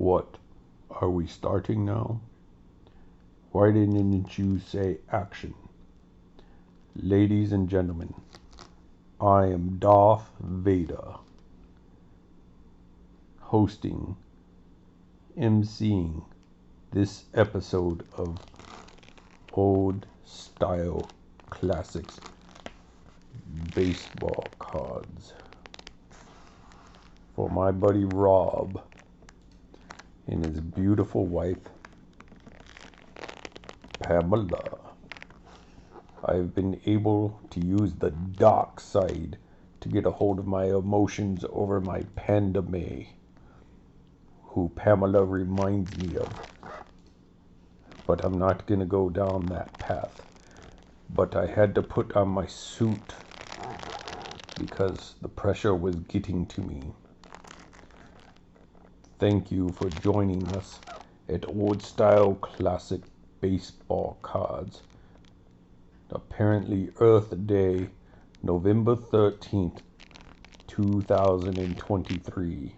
What? Are we starting now? Why didn't you say action? Ladies and gentlemen, I am Darth Vader, hosting, emceeing this episode of Old Style Classics Baseball Cards for my buddy Rob and his beautiful wife Pamela. I've been able to use the dark side to get a hold of my emotions over my Panda May, who Pamela reminds me of. But I'm not gonna go down that path. But I had to put on my suit because the pressure was getting to me. Thank you for joining us at Old Style Classic Baseball Cards. Apparently Earth Day, November 13th, 2023.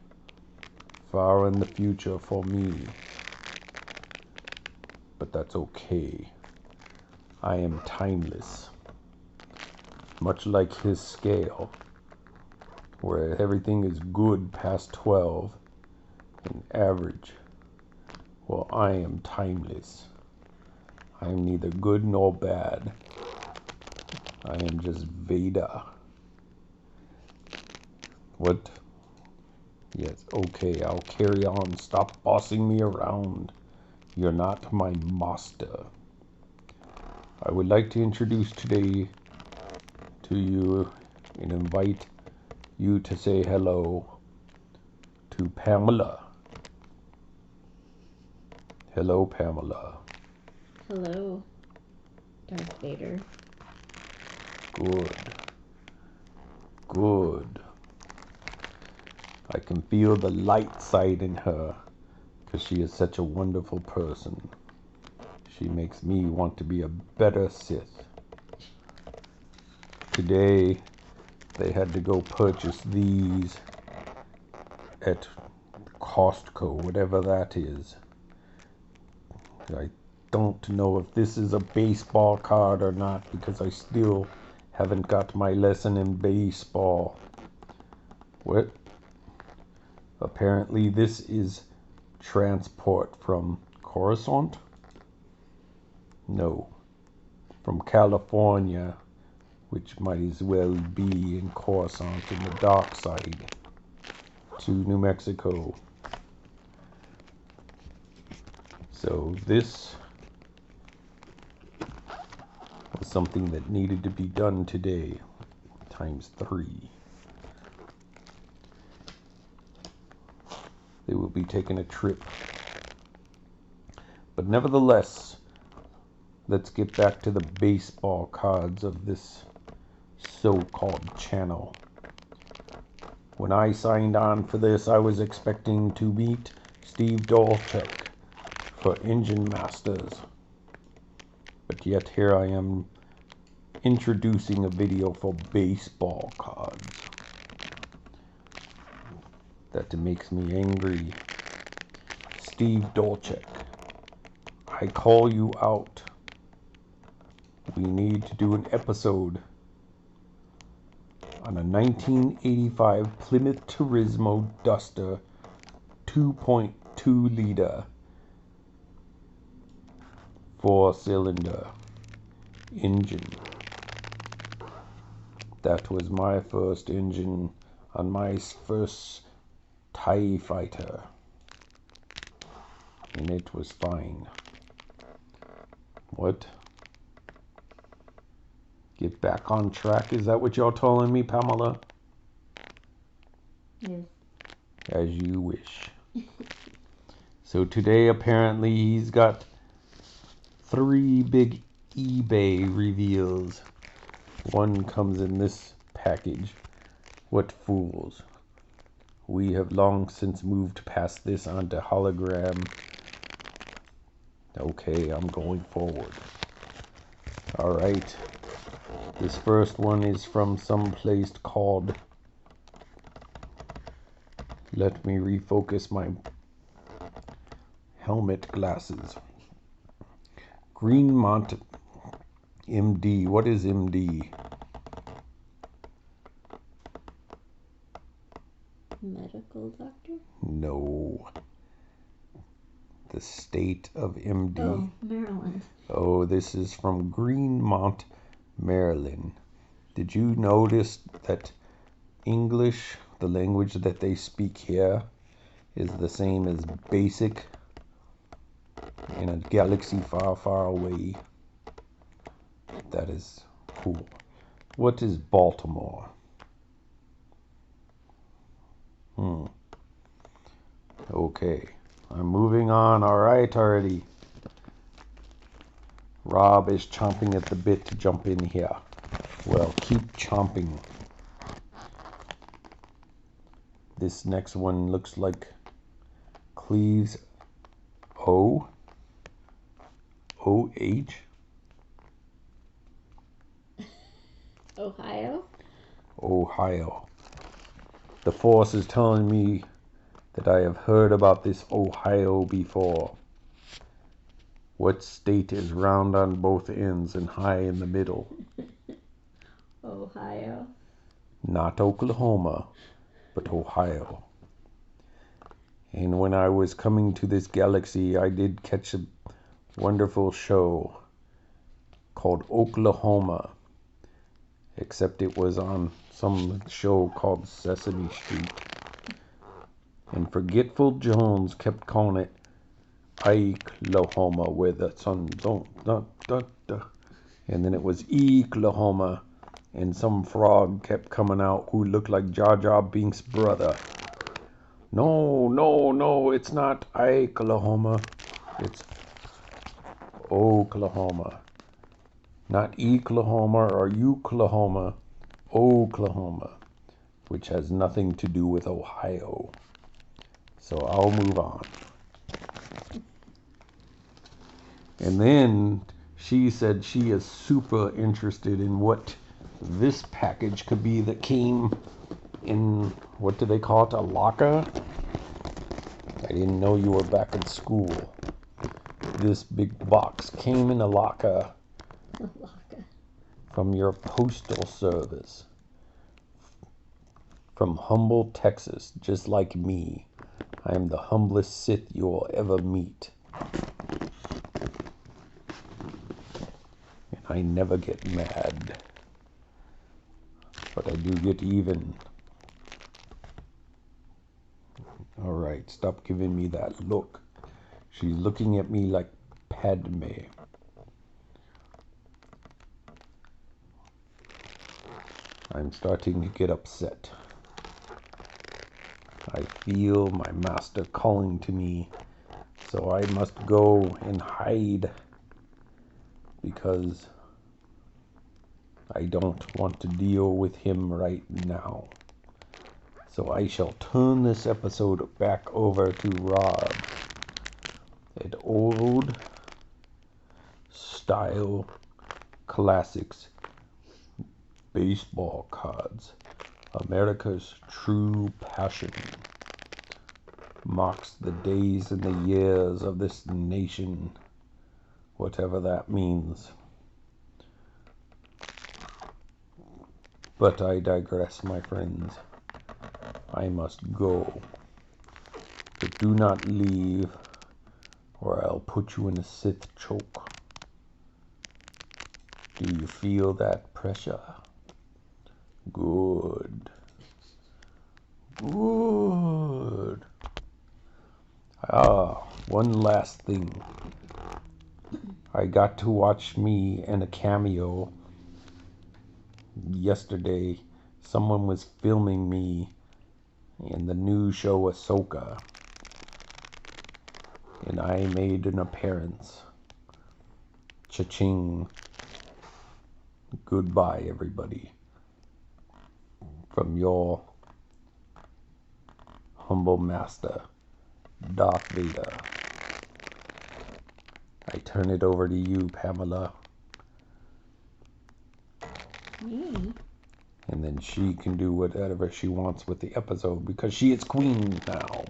Far in the future for me. But that's okay. I am timeless. Much like his scale, where everything is good past 12 and average. Well, I am timeless. I am neither good nor bad. I am just Vader. What? Yes, okay, I'll carry on. Stop bossing me around. You're not my master. I would like to introduce today to you and invite you to say hello to Pamela. Hello, Pamela. Hello, Darth Vader. Good. Good. I can feel the light side in her because she is such a wonderful person. She makes me want to be a better Sith. Today, they had to go purchase these at Costco, whatever that is. I don't know if this is a baseball card or not because I still haven't got my lesson in baseball. What? Apparently this is transport from Coruscant? No. From California, which might as well be in Coruscant in the dark side, to New Mexico. So this was something that needed to be done today, times 3. They will be taking a trip. But nevertheless, let's get back to the baseball cards of this so-called channel. When I signed on for this, I was expecting to meet Steve Dolchek for Engine Masters. But yet here I am introducing a video for baseball cards. That makes me angry. Steve Dolchek, I call you out. We need to do an episode on a 1985 Plymouth Turismo Duster 2.2 liter 4-cylinder engine. That was my first engine on my first TIE Fighter, and it was fine. What? Get back on track? Is that what you're telling me, Pamela? Yes. As you wish. So today apparently he's got 3 big eBay reveals. One comes in this package. What fools. We have long since moved past this onto hologram. Okay, I'm going forward. Alright. This first one is from some place called... Let me refocus my helmet glasses. Greenmont MD. What is MD? Medical doctor? No. The state of MD. Oh, Maryland. Oh, this is from Greenmont, Maryland. Did you notice that English, the language that they speak here, is the same as basic in a galaxy far, far away? That is cool. What is Baltimore? Okay, I'm moving on. All right, already. Rob is chomping at the bit to jump in here. Well, keep chomping. This next one looks like Cleves O. O-H. Ohio? Ohio. The Force is telling me that I have heard about this Ohio before. What state is round on both ends and high in the middle? Ohio. Not Oklahoma, but Ohio. And when I was coming to this galaxy, I did catch a wonderful show called Oklahoma, except it was on some show called Sesame Street. And Forgetful Jones kept calling it Oklahoma, where the sun don't, and then it was Oklahoma, and some frog kept coming out who looked like Jar Jar Binks' brother. No, it's not Oklahoma. It's Oklahoma. Not Oklahoma or Oklahoma. Oklahoma, which has nothing to do with Ohio. So I'll move on. And then she said she is super interested in what this package could be that came in, what do they call it, a locker? I didn't know you were back in school. This big box came in a locker from your postal service. From Humble, Texas, just like me. I am the humblest Sith you will ever meet. And I never get mad. But I do get even. Alright, stop giving me that look. She's looking at me like Padme. I'm starting to get upset. I feel my master calling to me, so I must go and hide because I don't want to deal with him right now. So I shall turn this episode back over to Rob at Old Style Classics Baseball Cards. America's true passion. Marks the days and the years of this nation, whatever that means. But I digress, my friends. I must go. But do not leave, or I'll put you in a Sith choke. Do you feel that pressure? Good. Good. One last thing. I got to watch me in a cameo yesterday. Someone was filming me in the new show Ahsoka, and I made an appearance. Cha-ching. Goodbye, everybody. From your humble master, Darth Vader. I turn it over to you, Pamela. Me? And then she can do whatever she wants with the episode because she is queen now.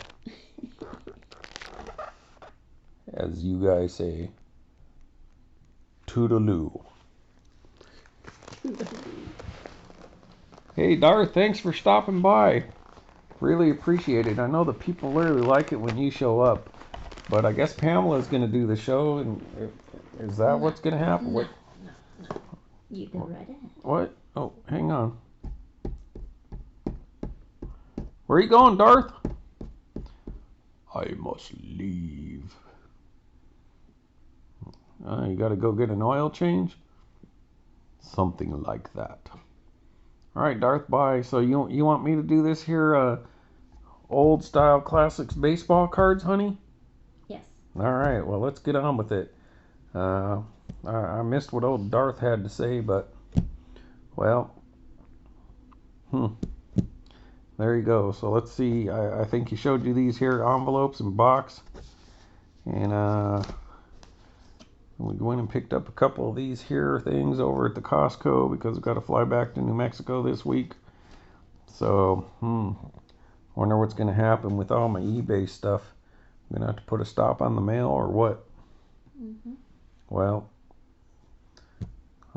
as you guys say, toodaloo. Hey, Darth, thanks for stopping by. Really appreciate it. I know the people really like it when you show up, but I guess Pamela's going to do the show, and is that what's going to happen? No. You go right ahead. What? Oh, hang on. Where are you going, Darth? I must leave. You got to go get an oil change? Something like that. All right, Darth, bye. So you want me to do this here old style classics baseball cards, honey? Yes. All right, well, let's get on with it. I missed what old Darth had to say, but, well, there you go. So let's see. I think he showed you these here envelopes and box. And we went and picked up a couple of these here things over at the Costco because we've got to fly back to New Mexico this week. So, wonder what's going to happen with all my eBay stuff. I'm going to have to put a stop on the mail or what? Well,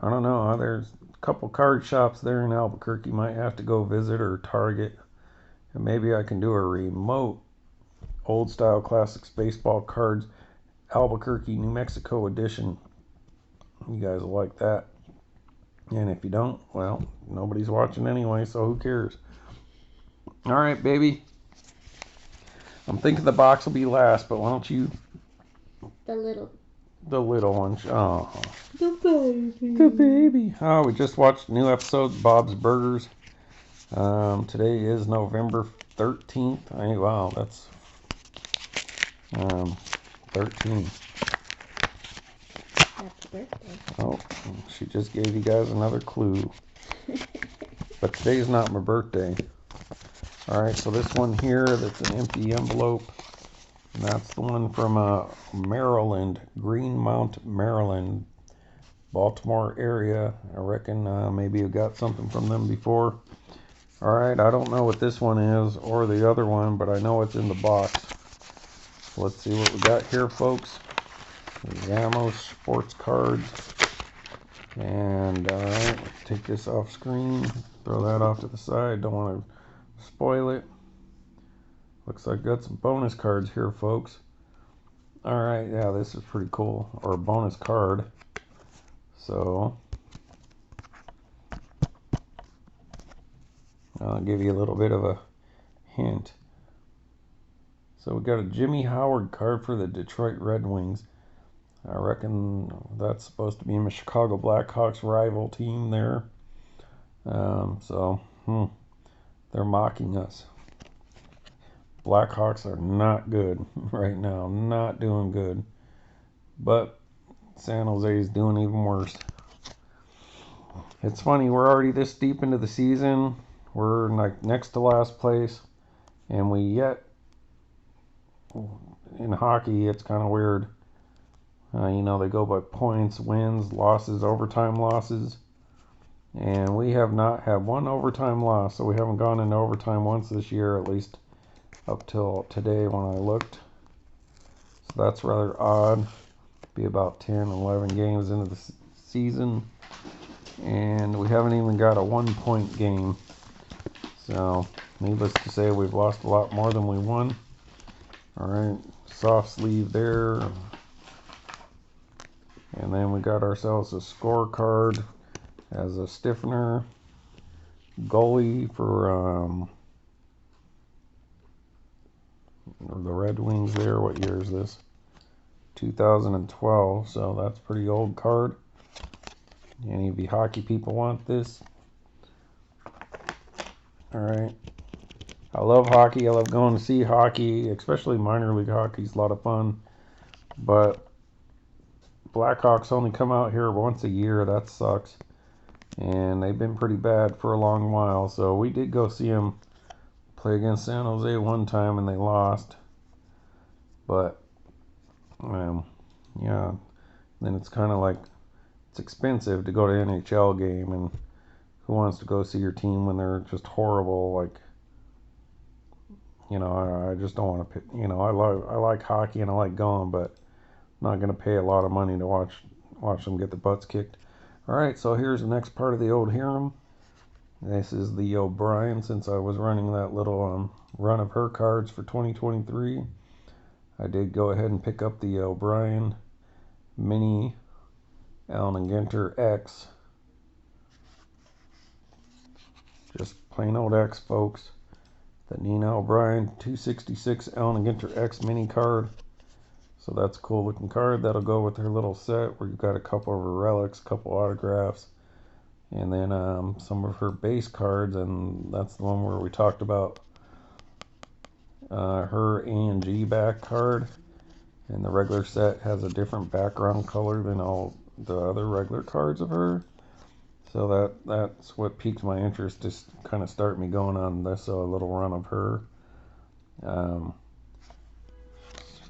I don't know. There's a couple card shops there in Albuquerque. Might have to go visit, or Target. And maybe I can do a remote old style classics baseball cards Albuquerque, New Mexico edition. You guys will like that. And if you don't, well, nobody's watching anyway, so who cares? All right, baby. I'm thinking the box will be last, but why don't you? The little one. Oh. The baby. The baby. Oh, we just watched a new episode of Bob's Burgers. Today is November 13th. Wow, that's 13. Happy birthday. Oh, she just gave you guys another clue. But today's not my birthday. Alright, so this one here, that's an empty envelope. And that's the one from Maryland, Greenmount, Maryland, Baltimore area. I reckon maybe you got something from them before. Alright, I don't know what this one is or the other one, but I know it's in the box. So let's see what we got here, folks. Zamos sports cards. And alright, take this off screen. Throw that off to the side. Don't want to spoil it. Looks like got some bonus cards here, folks. Alright, yeah, this is pretty cool. Or a bonus card. So I'll give you a little bit of a hint. So we got a Jimmy Howard card for the Detroit Red Wings. I reckon that's supposed to be my Chicago Blackhawks rival team there. They're mocking us. Blackhawks are not good right now. Not doing good. But San Jose is doing even worse. It's funny, we're already this deep into the season. We're like next to last place. And we yet, in hockey, it's kind of weird. They go by points, wins, losses, overtime losses. And we have not had one overtime loss. So we haven't gone into overtime once this year, at least up till today when I looked. So that's rather odd. Be about 10, 11 games into the season. And we haven't even got a 1-point game. So, needless to say, we've lost a lot more than we won. Alright, soft sleeve there. And then we got ourselves a scorecard as a stiffener. Goalie for the Red Wings there. What year is this? 2012. So that's a pretty old card. Any of you hockey people want this? Alright. I love hockey. I love going to see hockey, especially minor league hockey. It's a lot of fun. But Blackhawks only come out here once a year. That sucks. And they've been pretty bad for a long while. So we did go see them play against San Jose one time and they lost. But, yeah. Then it's kind of like, it's expensive to go to an NHL game, and who wants to go see your team when they're just horrible? Like, I just don't want to pick. I like hockey and I like going, but not going to pay a lot of money to watch them get their butts kicked. Alright, so here's the next part of the old harem. This is the O'Brien, since I was running that little run of her cards for 2023. I did go ahead and pick up the O'Brien Mini Allen Ginter X. Just plain old X, folks. The Nina O'Brien 266 Allen Ginter X Mini card. So that's a cool looking card. That'll go with her little set where you've got a couple of her relics, a couple autographs, and then some of her base cards. And that's the one where we talked about her A&G back card. And the regular set has a different background color than all the other regular cards of her. So that's what piqued my interest to kind of start me going on this little run of her.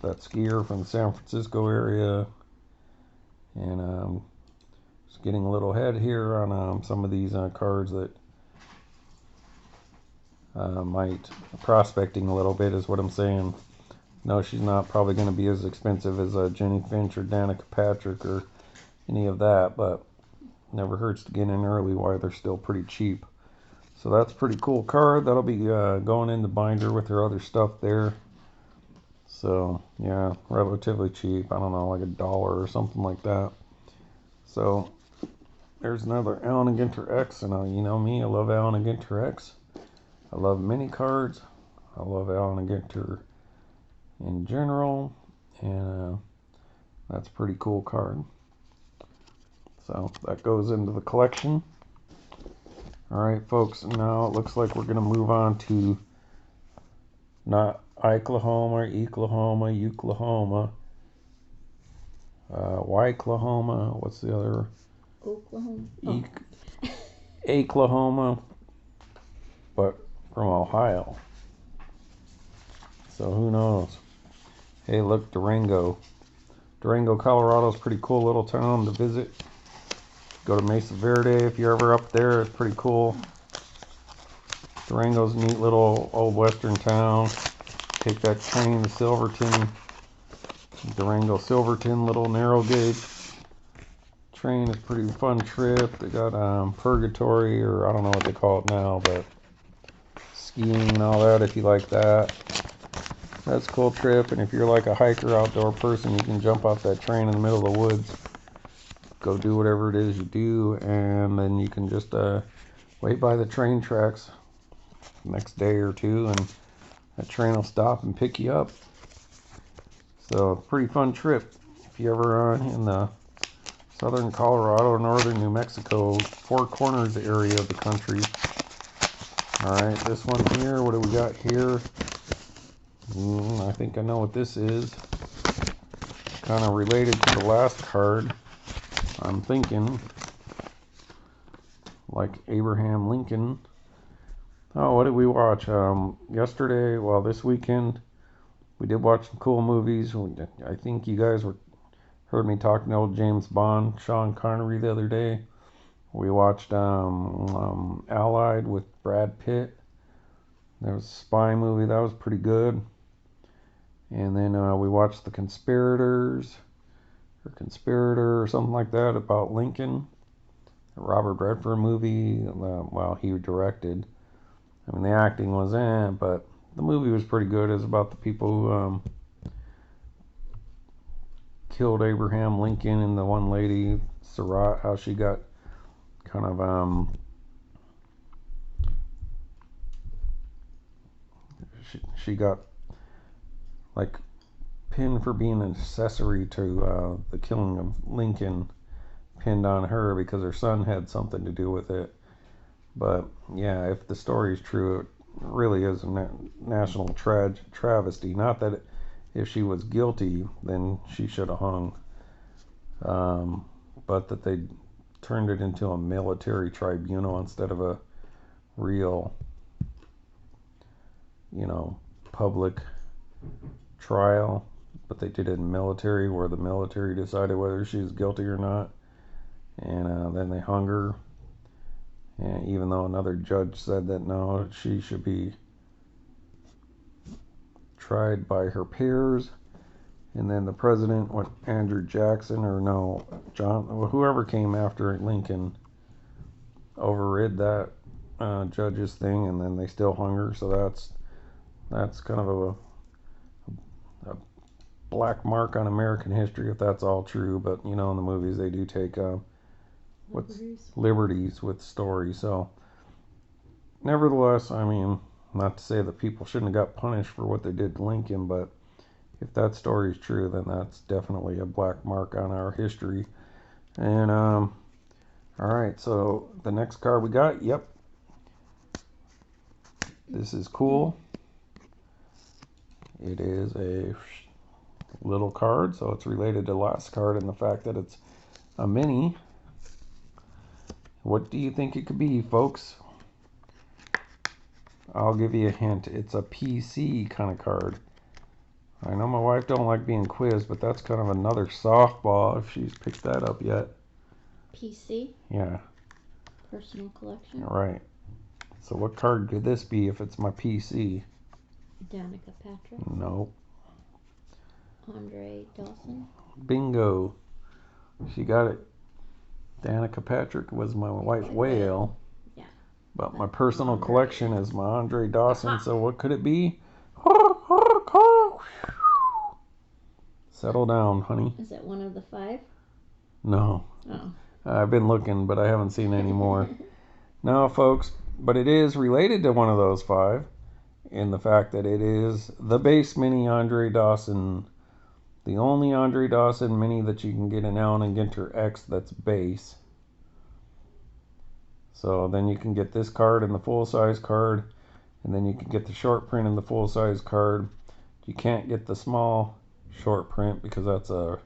That skier from the San Francisco area. And just getting a little ahead here on some of these cards that might prospecting a little bit is what I'm saying. No, she's not probably going to be as expensive as Jenny Finch or Danica Patrick or any of that, but never hurts to get in early while they're still pretty cheap. So that's a pretty cool card. That'll be going in the binder with her other stuff there. So yeah, relatively cheap. I don't know, like $1 or something like that. So there's another Allen Ginter X, and you know me, I love Allen Ginter X. I love mini cards. I love Allen Ginter in general, and that's a pretty cool card. So that goes into the collection. Alright folks, now it looks like we're going to move on to not Oklahoma, Oklahoma, Oklahoma, Wyclahoma, what's the other? Oklahoma. Oklahoma, but from Ohio. So who knows? Hey, look, Durango. Durango, Colorado is a pretty cool little town to visit. Go to Mesa Verde if you're ever up there. It's pretty cool. Durango's a neat little old western town. Take that train to Silverton. Durango Silverton, little narrow gauge train. Is a pretty fun trip. They got purgatory, or I don't know what they call it now, but skiing and all that if you like that. That's a cool trip. And if you're like a hiker, outdoor person, you can jump off that train in the middle of the woods, go do whatever it is you do, and then you can just wait by the train tracks the next day or two, and that train will stop and pick you up. So pretty fun trip if you ever in the southern Colorado, northern New Mexico, Four Corners area of the country. Alright, this one here, what do we got here? I think I know what this is. Kind of related to the last card. I'm thinking like Abraham Lincoln. Oh, what did we watch? Yesterday, well, this weekend, we did watch some cool movies. I think you guys heard me talking to old James Bond, Sean Connery, the other day. We watched Allied with Brad Pitt. That was a spy movie. That was pretty good. And then we watched The Conspirators, or Conspirator, or something like that, about Lincoln. A Robert Redford movie. Well, he directed. I mean, the acting was but the movie was pretty good. It was about the people who killed Abraham Lincoln, and the one lady, Surratt, how she got kind of she got like pinned for being an accessory to the killing of Lincoln, pinned on her because her son had something to do with it. But yeah, if the story is true, it really is a national travesty. Not that if she was guilty, then she should have hung, but that they turned it into a military tribunal instead of a real, public trial. But they did it in military, where the military decided whether she was guilty or not, and then they hung her. And even though another judge said that no, she should be tried by her peers, And then the president, what, Andrew Jackson, or no, John, whoever came after Lincoln, overrid that judge's thing, and then they still hung her. So that's kind of a black mark on American history, if that's all true. But you know, in the movies they do take liberties with stories. So nevertheless, I mean, not to say that people shouldn't have got punished for what they did to Lincoln, but if that story is true, then that's definitely a black mark on our history. And all right, so the next card we got, yep, this is cool. It is a little card, so it's related to last card in the fact that it's a mini. What do you think it could be, folks? I'll give you a hint. It's a PC kind of card. I know my wife don't like being quizzed, but that's kind of another softball if she's picked that up yet. PC? Yeah. Personal collection? Right. So what card could this be if it's my PC? Danica Patrick? Nope. Andre Dawson? Bingo. She got it. Danica Patrick was my white whale. Yeah. But my personal collection is my Andre Dawson, so what could it be? Settle down, honey. Is it one of the 5? No. Oh. I've been looking, but I haven't seen any more. No, folks, but it is related to one of those 5 in the fact that it is the base mini Andre Dawson. The only Andre Dawson mini that you can get an Allen Ginter X that's base. So then you can get this card and the full-size card, and then you can get the short print and the full-size card. You can't get the small short print because that's a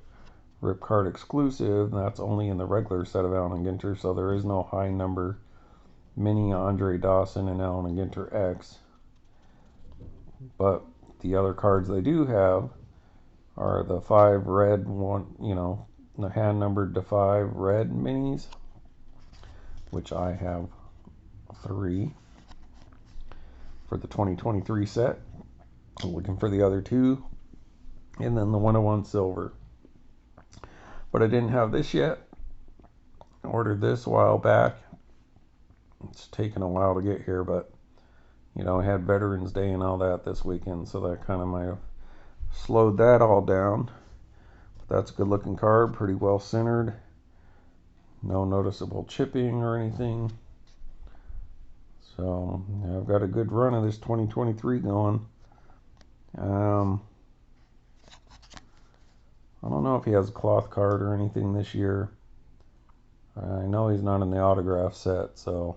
rip card exclusive, and that's only in the regular set of Allen Ginter, so there is no high number mini Andre Dawson and Allen Ginter X. But the other cards they do have are the 5 red one, you know, the hand numbered to 5 red minis, which I have 3 for the 2023 set. I'm looking for the other 2, and then the 101 silver. But I didn't have this yet. I ordered this a while back. It's taken a while to get here, but you know, I had Veterans Day and all that this weekend, so that kind of might have slowed that all down. But that's a good looking card, pretty well centered. No noticeable chipping or anything. So I've got a good run of this 2023 going. I don't know if he has a cloth card or anything this year. I know he's not in the autograph set, so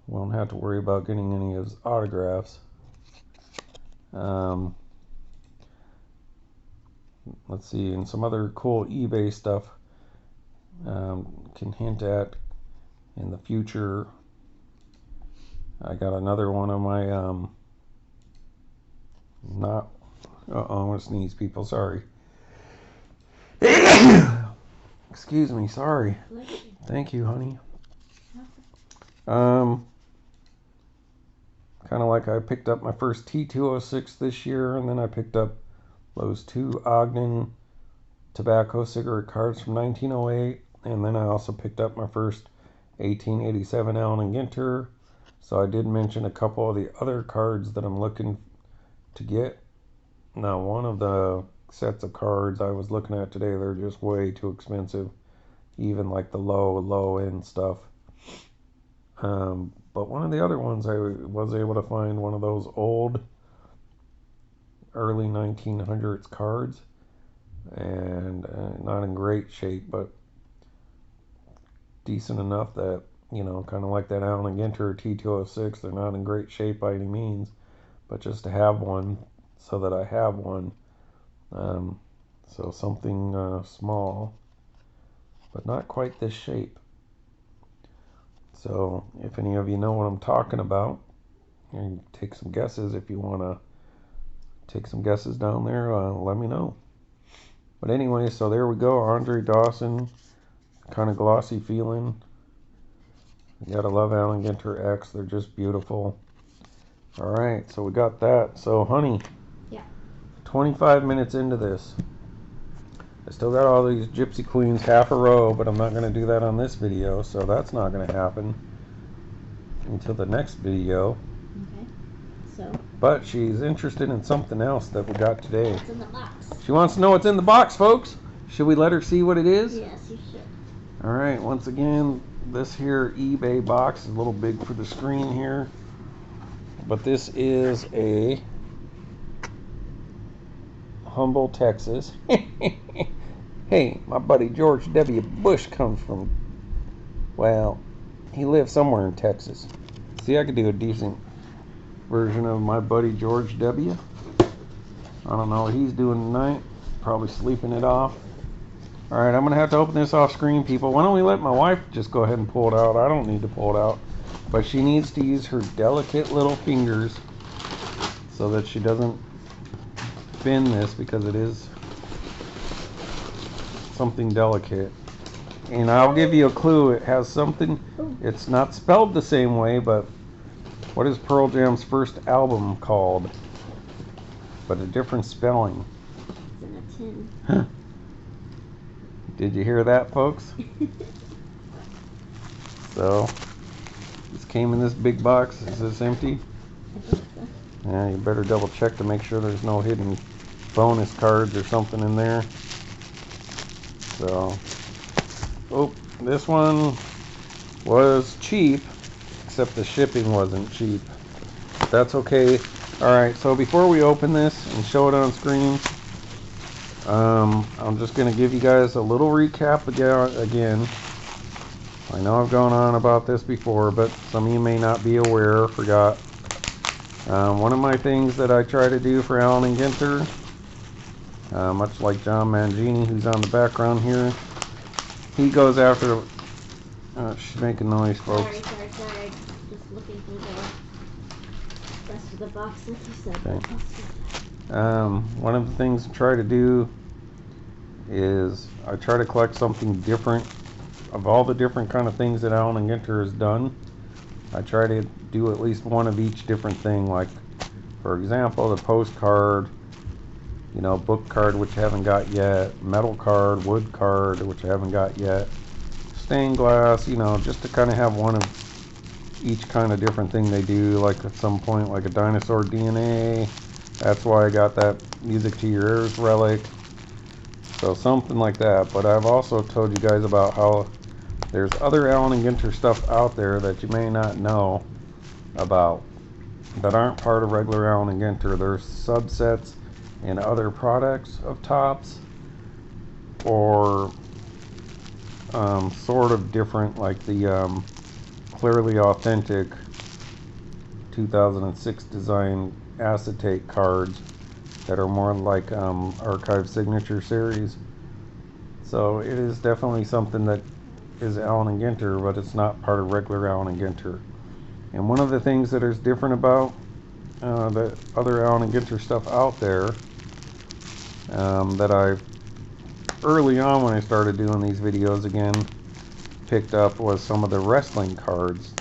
won't have to worry about getting any of his autographs. Let's see, and some other cool eBay stuff can hint at in the future. I got another one of my I'm gonna sneeze, people, sorry. Excuse me, sorry. Thank you, honey. Kind of like I picked up my first T206 this year, and then I picked up those 2 Ogden tobacco cigarette cards from 1908, and then I also picked up my first 1887 Allen Ginter. So I did mention a couple of the other cards that I'm looking to get. Now, one of the sets of cards I was looking at today, they're just way too expensive, even like the low end stuff. But one of the other ones, I was able to find one of those old early 1900s cards, and not in great shape, but decent enough that, you know, kind of like that Allen Ginter T206, they're not in great shape by any means, but just to have one so that I have one. So something small, but not quite this shape. So if any of you know what I'm talking about, you can take some guesses. If you want to take some guesses down there, let me know. But anyway, so there we go. Andre Dawson, kind of glossy feeling. You gotta love Allen Ginter X. They're just beautiful. All right, so we got that. So, honey, Yeah. 25 minutes into this, I still got all these Gypsy Queens half a row, but I'm not going to do that on this video, so that's not going to happen until the next video. Okay. So. But she's interested in something else that we got today. What's in the box? She wants to know what's in the box, folks. Should we let her see what it is? Yes, you should. Alright, once again, this here eBay box is a little big for the screen here. But this is a Humble, Texas. Hey, my buddy George W. Bush comes from, well, he lives somewhere in Texas. See, I could do a decent version of my buddy George W. I don't know what he's doing tonight. Probably sleeping it off. Alright, I'm going to have to open this off screen, people. Why don't we let my wife just go ahead and pull it out? I don't need to pull it out. But she needs to use her delicate little fingers so that she doesn't bend this, because it is something delicate. And I'll give you a clue. It has something, it's not spelled the same way, but what is Pearl Jam's first album called? But a different spelling. It's in a tin. Huh. Did you hear that, folks? So, this came in this big box. Is this empty? I think so. Yeah, you better double check to make sure there's no hidden bonus cards or something in there. So, oh, this one was cheap, except the shipping wasn't cheap. That's okay. Alright, so before we open this and show it on screen, I'm just going to give you guys a little recap again. I know I've gone on about this before, but some of you may not be aware or forgot. One of my things that I try to do for Allen Ginter, much like John Mangini, who's on the background here, he goes after... she's making noise, folks. Sorry. Just looking through the rest of the box, like you said. Okay. One of the things I try to do is I try to collect something different. Of all the different kind of things that Allen Ginter has done, I try to do at least one of each different thing. Like, for example, the postcard, you know, book card, which I haven't got yet, metal card, wood card, which I haven't got yet, stained glass, you know, just to kind of have one of each kind of different thing they do. Like at some point, like a dinosaur DNA. That's why I got that Music to Your Ears relic. So something like that. But I've also told you guys about how there's other Allen Ginter stuff out there that you may not know about that aren't part of regular Allen Ginter. There's subsets and other products of tops, or sort of different, like the Clearly Authentic 2006 design acetate cards that are more like archive signature series. So it is definitely something that is Allen Ginter, but it's not part of regular Allen Ginter. And one of the things that is different about the other Allen Ginter stuff out there, that I early on when I started doing these videos again picked up, was some of the wrestling cards.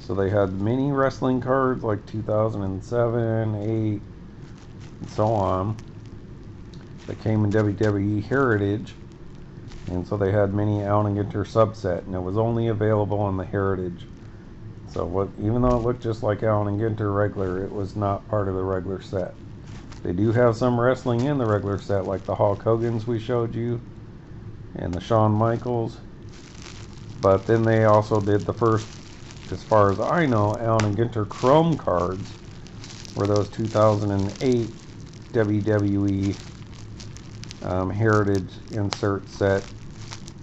So they had mini wrestling cards like 2007, 8, and so on, that came in WWE Heritage. And so they had mini Allen Ginter subset, and it was only available in the Heritage. So even though it looked just like Allen Ginter regular, it was not part of the regular set. They do have some wrestling in the regular set, like the Hulk Hogan's we showed you, and the Shawn Michaels. But then they also did the first, as far as I know, Allen Ginter Chrome cards, were those 2008 WWE Heritage insert set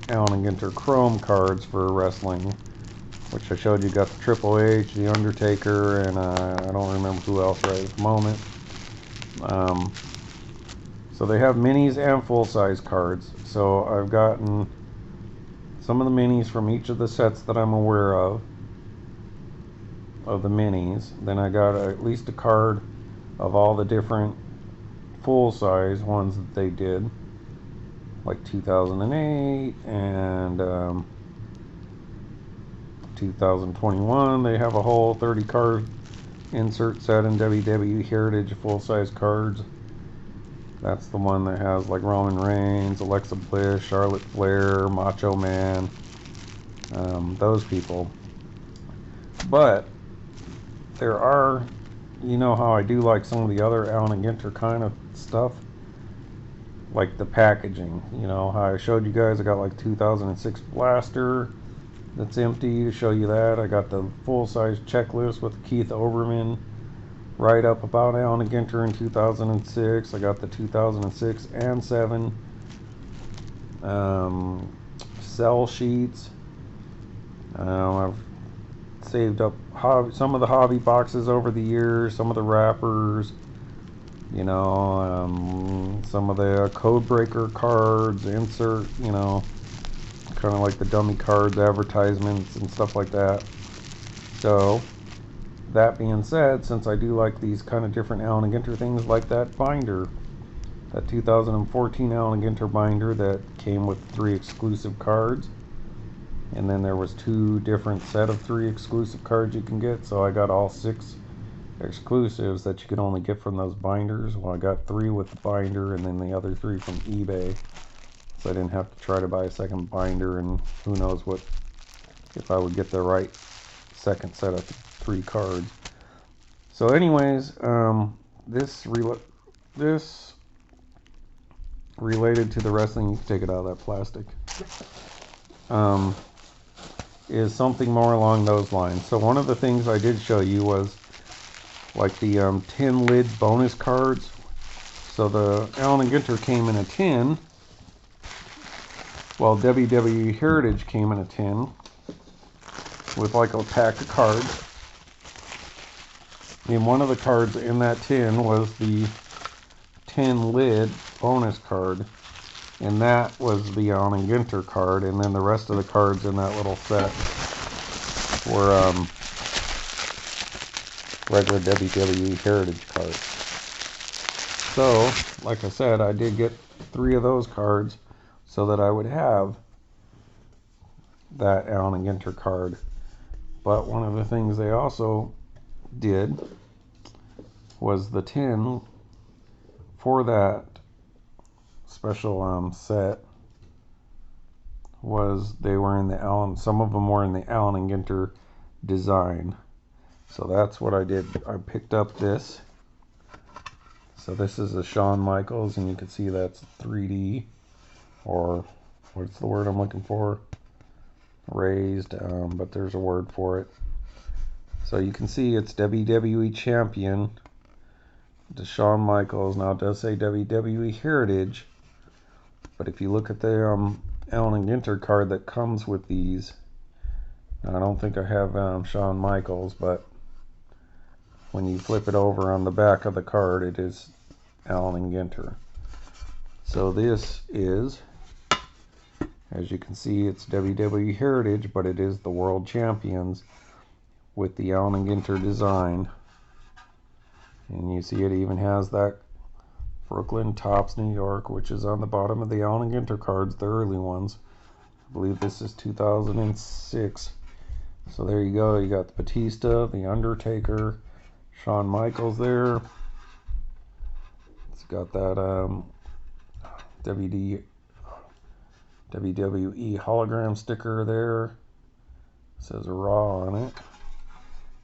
Allen Ginter Chrome cards for wrestling, which I showed you. Got the Triple H, the Undertaker, and I don't remember who else right at the moment. So they have minis and full-size cards. So I've gotten some of the minis from each of the sets that I'm aware of the minis. Then I got at least a card of all the different full-size ones that they did, like 2008 and 2021. They have a whole 30 card insert set in WWE Heritage full-size cards. That's the one that has like Roman Reigns, Alexa Bliss, Charlotte Flair, Macho Man, those people. But there are, you know how I do like some of the other Allen Ginter kind of stuff, like the packaging. You know how I showed you guys I got like 2006 Blaster that's empty to show you that. I got the full-size checklist with Keith Oberman write up about Allen Ginter in 2006. I got the 2006 and 7 sell sheets. I've saved up some of the hobby boxes over the years, some of the wrappers, you know, some of the code breaker cards, insert, you know, kind of like the dummy cards, advertisements and stuff like that. So that being said, since I do like these kind of different Allen Ginter things, like that binder, that 2014 Allen Ginter binder that came with 3 exclusive cards, and then there was 2 different set of 3 exclusive cards you can get, so I got all 6 exclusives that you could only get from those binders. Well, I got 3 with the binder and then the other 3 from eBay, so I didn't have to try to buy a second binder, and who knows what if I would get the right second set of 3 cards. So anyways, this related to the wrestling, you can take it out of that plastic, is something more along those lines. So one of the things I did show you was like the tin lid bonus cards. So the Allen Ginter came in a tin, while WWE Heritage came in a tin with like a pack of cards. And one of the cards in that tin was the tin lid bonus card, and that was the Allen Ginter card, and then the rest of the cards in that little set were regular WWE Heritage cards. So, like I said, I did get 3 of those cards so that I would have that Allen Ginter card. But one of the things they also did was the tin for that special set was they were in the Allen, some of them were in the Allen Ginter design. So that's what I did. I picked up this. So this is a Shawn Michaels, and you can see that's 3D, or what's the word I'm looking for? Raised, but there's a word for it. So you can see it's WWE Champion, the Shawn Michaels. Now it does say WWE Heritage, but if you look at the Allen Ginter card that comes with these, I don't think I have Shawn Michaels, but when you flip it over on the back of the card, it is Allen Ginter. So this is, as you can see, it's WWE Heritage, but it is the World Champions with the Allen Ginter design. And you see it even has that Brooklyn Tops New York, which is on the bottom of the Allen Ginter cards, the early ones. I believe this is 2006. So there you go. You got the Batista, the Undertaker, Shawn Michaels there. It's got that WWE hologram sticker there. It says Raw on it.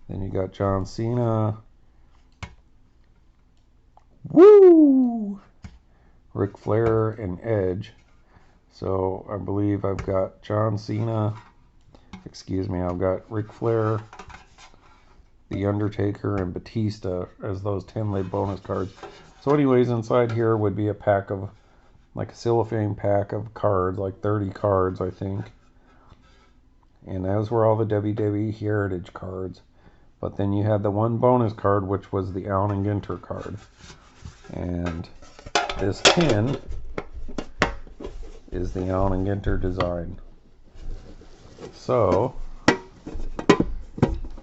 Then you got John Cena. Woo! Ric Flair and Edge. So I believe I've got John Cena. Excuse me, I've got Ric Flair, The Undertaker, and Batista as those 10-lay bonus cards. So anyways, inside here would be a pack of, like a cellophane pack of cards, like 30 cards, I think. And those were all the WWE Heritage cards. But then you had the one bonus card, which was the Allen Ginter card. And this tin is the Allen Ginter design. So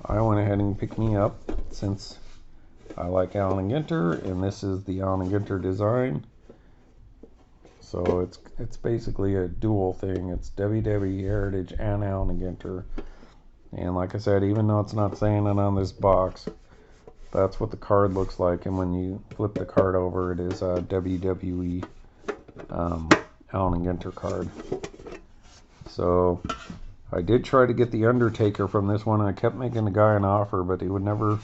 I went ahead and picked me up, since I like Allen Ginter, and this is the Allen Ginter design. So it's basically a dual thing. It's WWE Heritage and Allen Ginter. And like I said, even though it's not saying it on this box, that's what the card looks like, and when you flip the card over, it is a WWE Allen Ginter card. So I did try to get the Undertaker from this one. I kept making the guy an offer, but he would never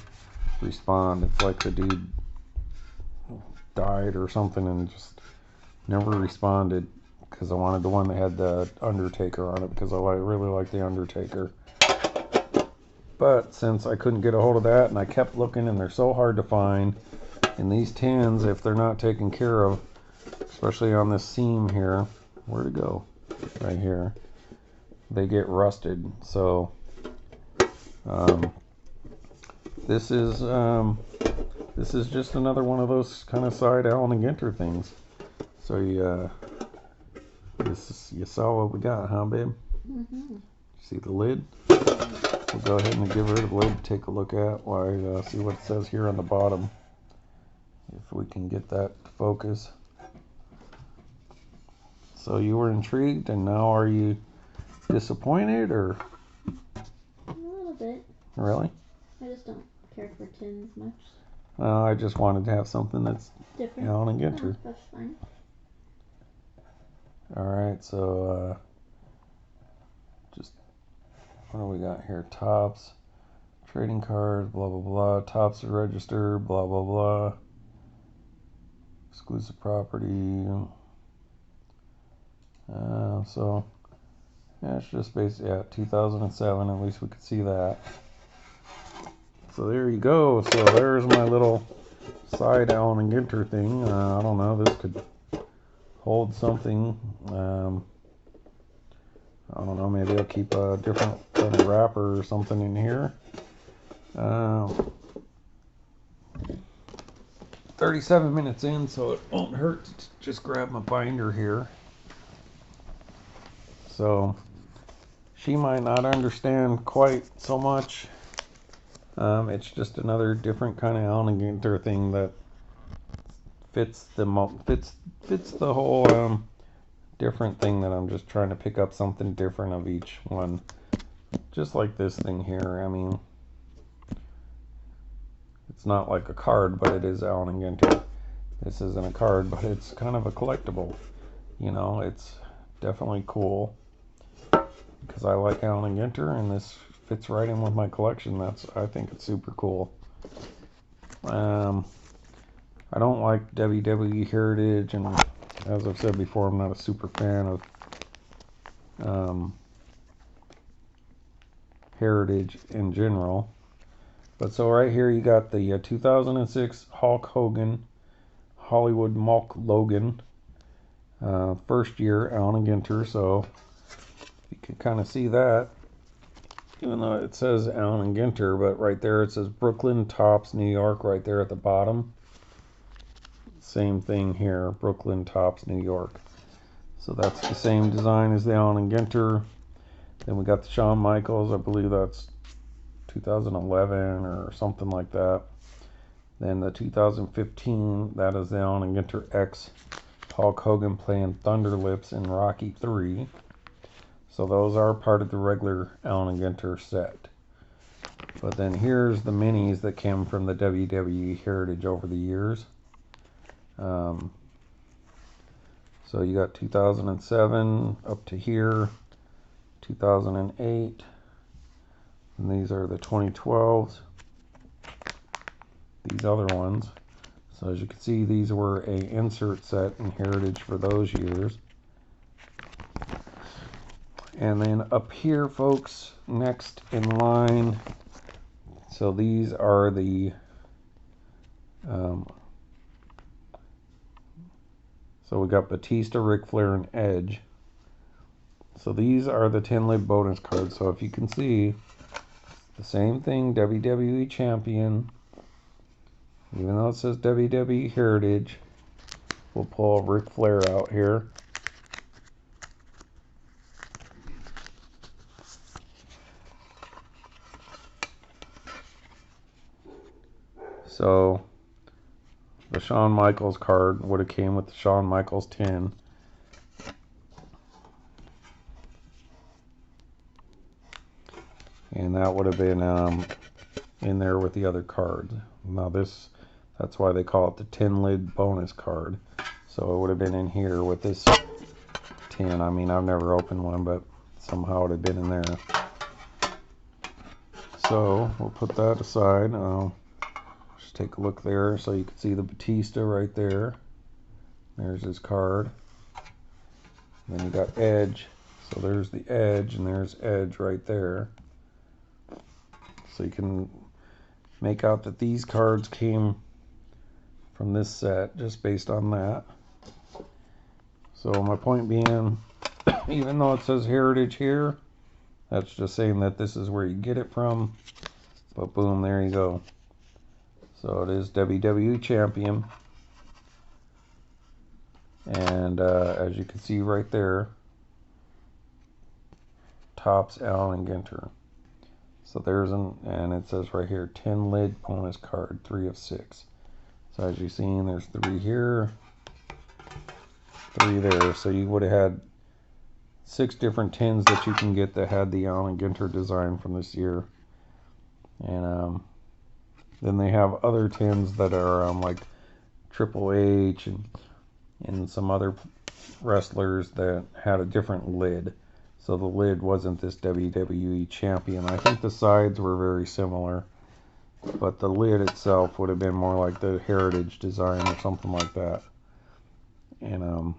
respond. It's like the dude died or something and just never responded, because I wanted the one that had the Undertaker on it, because I really like the Undertaker. But since I couldn't get a hold of that, and I kept looking, and they're so hard to find, and these tins, if they're not taken care of, especially on this seam here, where'd it go? Right here. They get rusted. So this is just another one of those kind of side Allen Ginter things. So you saw what we got, huh, babe? Mm-hmm. See the lid? We'll go ahead and give her the lid, take a look at why, see what it says here on the bottom, if we can get that to focus. So you were intrigued, and now are you disappointed, or? A little bit. Really? I just don't care for tins much. I just wanted to have something that's Different. Allen Ginter. Oh, that's fine. Alright, so just what do we got here? Tops, trading cards, blah blah blah. Tops are registered, blah blah blah. Exclusive property. So yeah, it's just basically 2007. At least we could see that. So there you go. So there's my little side Allen Ginter thing. I don't know. This could hold something. I don't know, maybe I'll keep a different kind of wrapper or something in here. 37 minutes in, so it won't hurt to just grab my binder here. So she might not understand quite so much. It's just another different kind of Allen Ginter thing that fits the whole different thing that I'm just trying to pick up something different of each one. Just like this thing here. I mean, it's not like a card, but it is Allen Ginter. This isn't a card, but it's kind of a collectible. You know, it's definitely cool because I like Allen Ginter, and this fits right in with my collection. I think it's super cool. I don't like WWE Heritage, and as I've said before, I'm not a super fan of Heritage in general. But so right here you got the 2006 Hulk Hogan, Hollywood Mulk Logan, first year Allen Ginter. So you can kind of see that, even though it says Allen Ginter, but right there it says Brooklyn Tops, New York, right there at the bottom. Same thing here, Brooklyn Tops, New York. So that's the same design as the Allen Ginter. Then we got the Shawn Michaels, I believe that's 2011 or something like that. Then the 2015, that is the Allen Ginter X Hulk Hogan playing Thunder Lips in Rocky 3. So those are part of the regular Allen Ginter set. But then here's the minis that came from the WWE Heritage over the years. So you got 2007 up to here, 2008, and these are the 2012s, these other ones. So as you can see, these were a insert set in Heritage for those years. And then up here, folks, next in line, so these are the so we got Batista, Ric Flair, and Edge. So these are the 10 lid bonus cards. So if you can see, the same thing, WWE Champion. Even though it says WWE Heritage, we'll pull Ric Flair out here. So the Shawn Michaels card would have came with the Shawn Michaels tin. And that would have been in there with the other cards. Now that's why they call it the tin lid bonus card. So it would have been in here with this tin. I mean, I've never opened one, but somehow it had been in there. So we'll put that aside. Just take a look there so you can see the Batista right there. There's his card. Then you got Edge. So there's the Edge, and there's Edge right there. So you can make out that these cards came from this set just based on that. So my point being, even though it says Heritage here, that's just saying that this is where you get it from. But boom, there you go. So it is WWE Champion. And as you can see right there, Topps Allen Ginter. So there's and it says right here, 10 lid bonus card, 3 of 6. So as you've seen, there's 3 here, 3 there. So you would have had 6 different tins that you can get that had the Allen Ginter design from this year. And then they have other tins that are like Triple H and some other wrestlers that had a different lid. So the lid wasn't this WWE Champion. I think the sides were very similar, but the lid itself would have been more like the Heritage design or something like that. And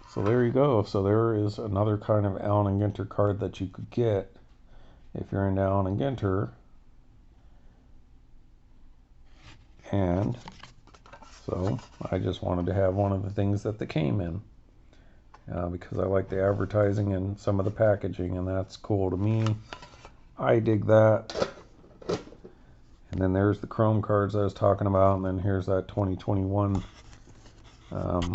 so there you go. So there is another kind of Allen Ginter card that you could get if you're into Allen Ginter. And so I just wanted to have one of the things that they came in. Because I like the advertising and some of the packaging, and that's cool to me. I dig that. And then there's the Chrome cards I was talking about, and then here's that 2021 Allen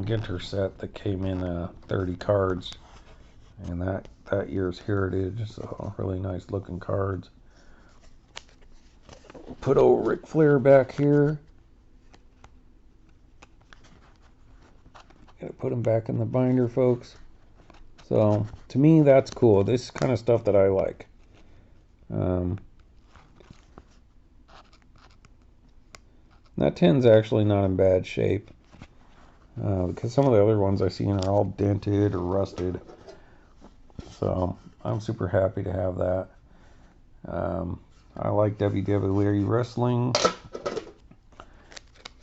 Ginter set that came in 30 cards, and that year's Heritage, so really nice looking cards. Put old Ric Flair back here. Gotta put him back in the binder, folks. So to me, that's cool. This is kind of stuff that I like. That tin's actually not in bad shape, because some of the other ones I've seen are all dented or rusted. So I'm super happy to have that. I like WWE Wrestling.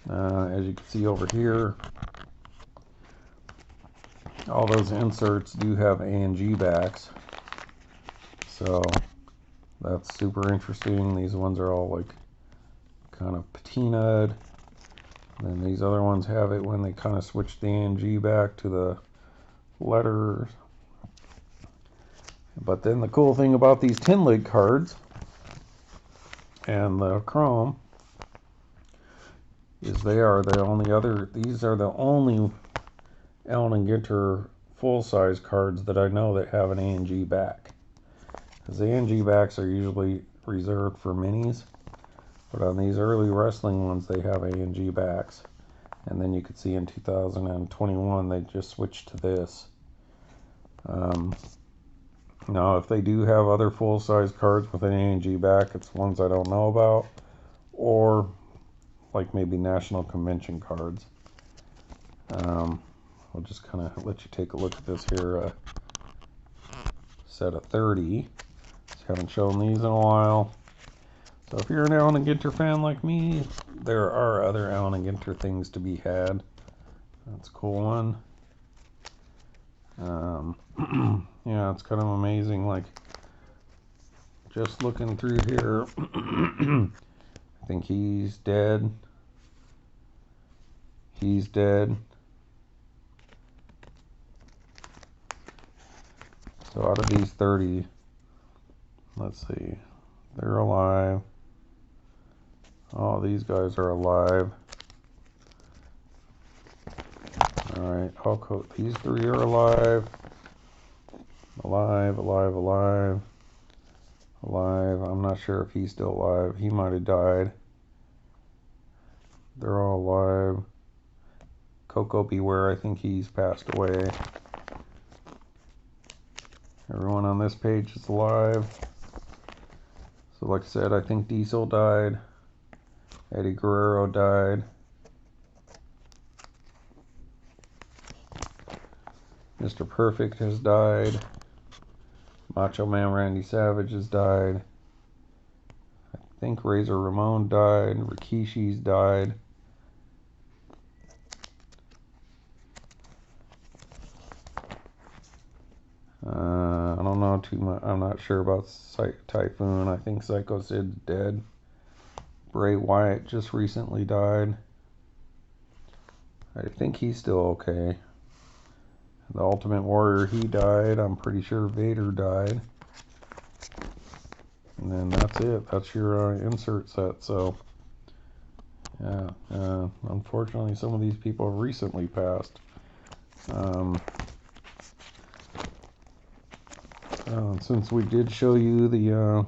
As you can see over here, all those inserts do have A&G backs. So that's super interesting. These ones are all like kind of patinaed. And then these other ones have it when they kind of switch the A&G back to the letters. But then the cool thing about these tin lid cards and the Chrome is these are the only Allen Ginter full-size cards that I know that have an A&G back. Because the A&G backs are usually reserved for minis, but on these early wrestling ones they have A&G backs. And then you could see in 2021 they just switched to this. Now if they do have other full-size cards with an A&G back, it's ones I don't know about, or like maybe national convention cards. I'll just kind of let you take a look at this here. Set of 30. Just haven't shown these in a while. So if you're an Allen Ginter fan like me, there are other Allen Ginter things to be had. That's a cool one. Yeah, it's kind of amazing. Like, just looking through here, I think he's dead. He's dead. So out of these 30, let's see, they're alive. Oh, these guys are alive. Alright, these 3 are alive. Alive, alive, alive. Alive. I'm not sure if he's still alive. He might have died. They're all alive. Coco Beware, I think he's passed away. Everyone on this page is alive. So like I said, I think Diesel died. Eddie Guerrero died. Mr. Perfect has died. Macho Man Randy Savage has died. I think Razor Ramon died. Rikishi's died. I don't know too much. I'm not sure about Typhoon. I think Psycho Sid's dead. Bray Wyatt just recently died. I think he's still okay. The Ultimate Warrior, he died. I'm pretty sure Vader died. And then that's it. That's your insert set. So, yeah. Unfortunately, some of these people have recently passed. Since we did show you the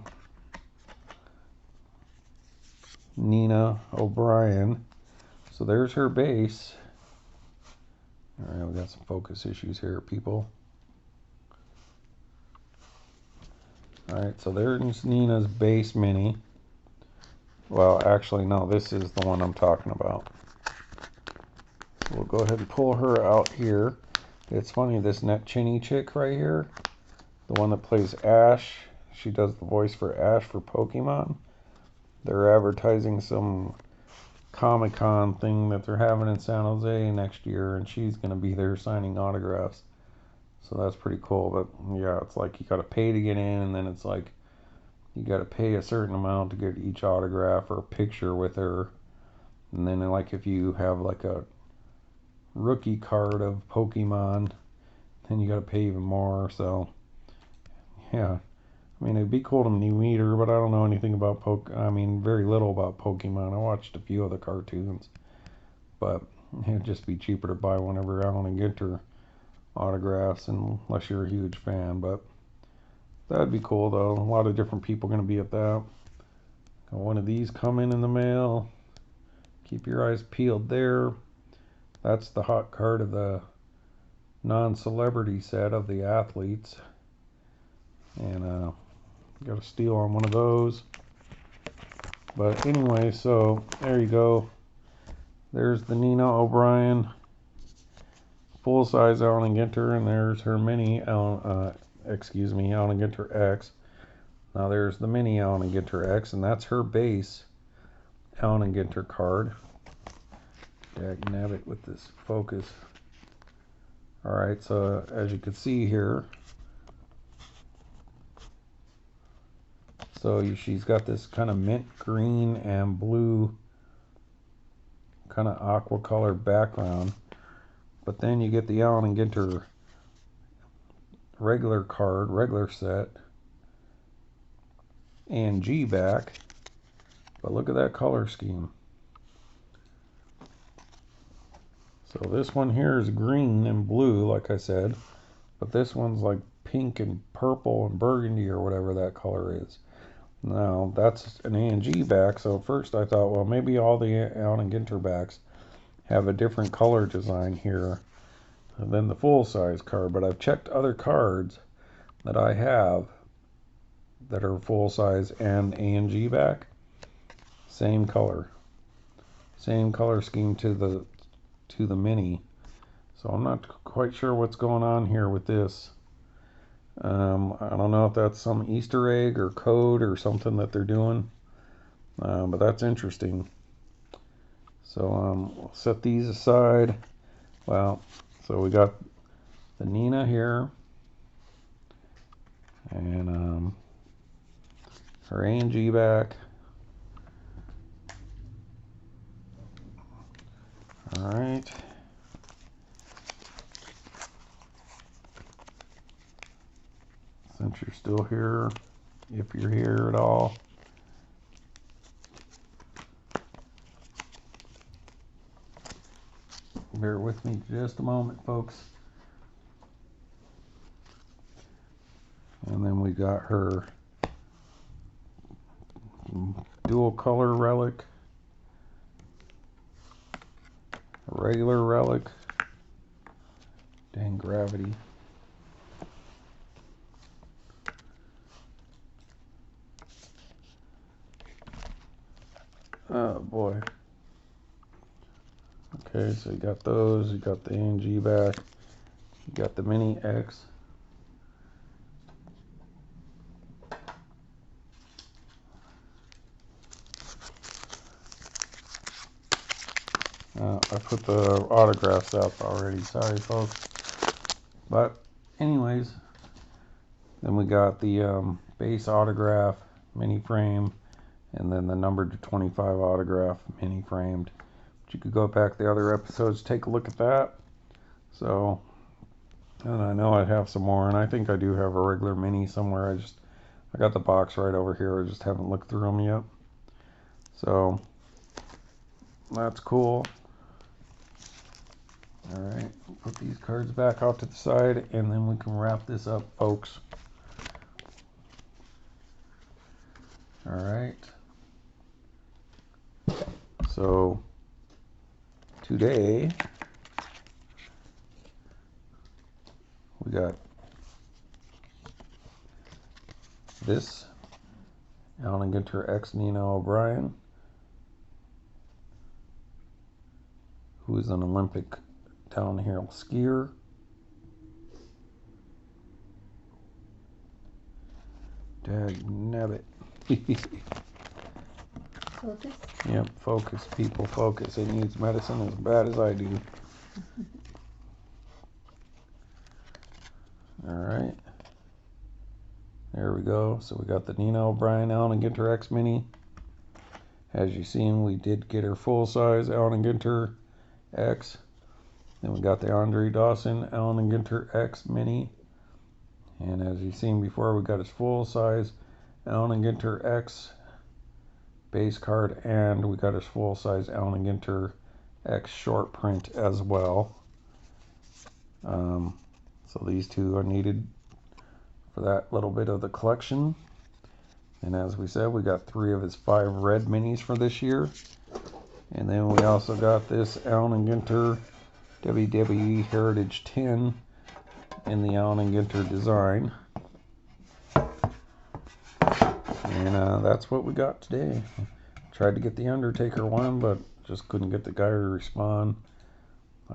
Nina O'Brien, so there's her base. Alright, we got some focus issues here, people. Alright, so there's Nina's base mini. Well, actually, no, this is the one I'm talking about. So we'll go ahead and pull her out here. It's funny, this Net Chinny chick right here, the one that plays Ash, she does the voice for Ash for Pokemon. They're advertising some Comic-Con thing that they're having in San Jose next year, and she's going to be there signing autographs. So that's pretty cool. But yeah, it's like you got to pay to get in, and then it's like you got to pay a certain amount to get each autograph or a picture with her. And then like if you have like a rookie card of Pokemon, then you got to pay even more. So yeah, I mean, it'd be cool to meet her, but I don't know anything about very little about Pokemon. I watched a few of the cartoons, but it'd just be cheaper to buy whenever Allen Ginter autographs, unless you're a huge fan. But that'd be cool, though. A lot of different people are going to be at that. Got one of these coming in the mail. Keep your eyes peeled there. That's the hot card of the non-celebrity set of the athletes. And got a steal on one of those. But anyway, so there you go. There's the Nina O'Brien full-size Allen Ginter, and there's her mini Allen Ginter X. Now there's the mini Allen Ginter X, and that's her base Allen Ginter card. Dagnabbit with this focus. Alright, so as you can see here, so she's got this kind of mint green and blue kind of aqua color background. But then you get the Allen Ginter regular card, regular set, A&G back. But look at that color scheme. So this one here is green and blue, like I said. But this one's like pink and purple and burgundy or whatever that color is. Now, that's an A&G back, so first I thought, well, maybe all the Allen Ginter backs have a different color design here than the full-size card, but I've checked other cards that I have that are full-size and A&G back. Same color scheme to the mini. So I'm not quite sure what's going on here with this. I don't know if that's some Easter egg or code or something that they're doing, but that's interesting. So we'll set these aside. Well, so we got the Nina here, and her A&G back. All right. Since you're still here, if you're here at all. Bear with me just a moment, folks. And then we got her dual color relic, a regular relic. Dang gravity. Oh boy. Okay, so you got those. You got the A&G back. You got the Mini X. I put the autographs up already. Sorry, folks. But anyways, then we got the base autograph mini frame, and then the numbered to 25 autograph mini framed. But you could go back the other episodes, take a look at that. So, and I know I have some more, and I think I do have a regular mini somewhere. I got the box right over here. I just haven't looked through them yet. So that's cool. All right, put these cards back off to the side, and then we can wrap this up, folks. All right. So today we got this Allen Ginter X Nina O'Brien, who is an Olympic downhill skier. Dagnabbit. Focus. Yep, focus, people, focus. It needs medicine as bad as I do. Alright. There we go. So we got the Nina O'Brien Allen Ginter X Mini. As you've seen, we did get her full size Allen Ginter X. Then we got the Andre Dawson Allen Ginter X Mini. And as you've seen before, we got his full size Allen Ginter X base card, and we got his full size Allen Ginter X short print as well. So these two are needed for that little bit of the collection. And as we said, we got 3 of his 5 red minis for this year. And then we also got this Allen Ginter WWE Heritage tin in the Allen Ginter design. And that's what we got today. Tried to get the Undertaker one, but just couldn't get the guy to respond.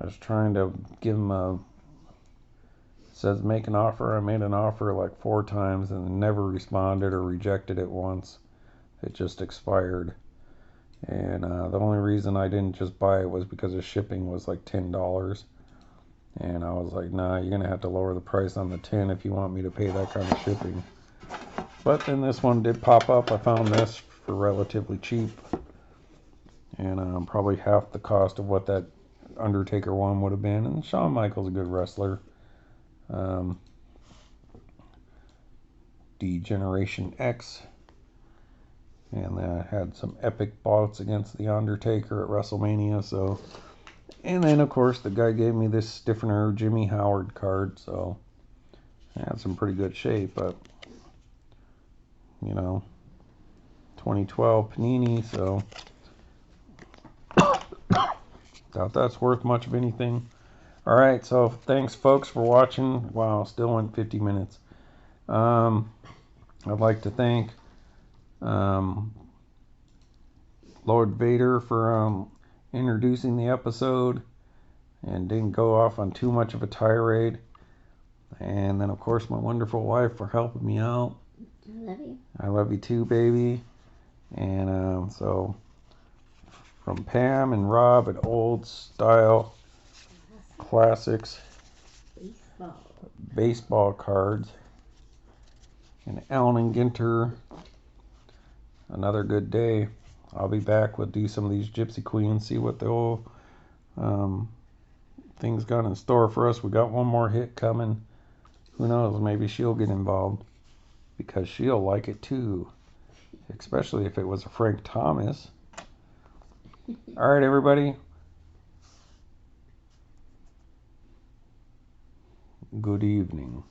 I was trying to give him a... says make an offer. I made an offer like 4 times and never responded or rejected it once. It just expired. And the only reason I didn't just buy it was because the shipping was like $10. And I was like, nah, you're going to have to lower the price on the tin if you want me to pay that kind of shipping. But then this one did pop up. I found this for relatively cheap. And probably half the cost of what that Undertaker one would have been. And Shawn Michaels is a good wrestler. Generation X, and had some epic bouts against the Undertaker at WrestleMania. So, and then of course the guy gave me this stiffener Jimmy Howard card, so that's in pretty good shape. But you know, 2012 Panini, so doubt that's worth much of anything. All right, so thanks folks for watching. Wow, still went 50 minutes. I'd like to thank Lord Vader for introducing the episode and didn't go off on too much of a tirade. And then, of course, my wonderful wife for helping me out. I love you. I love you too, baby. And so, from Pam and Rob at Old Style Classics baseball cards. And Allen Ginter, another good day. I'll be back. We'll do some of these Gypsy Queens, see what the whole things got in store for us. We got one more hit coming. Who knows? Maybe she'll get involved because she'll like it too, especially if it was a Frank Thomas. All right, everybody. Good evening.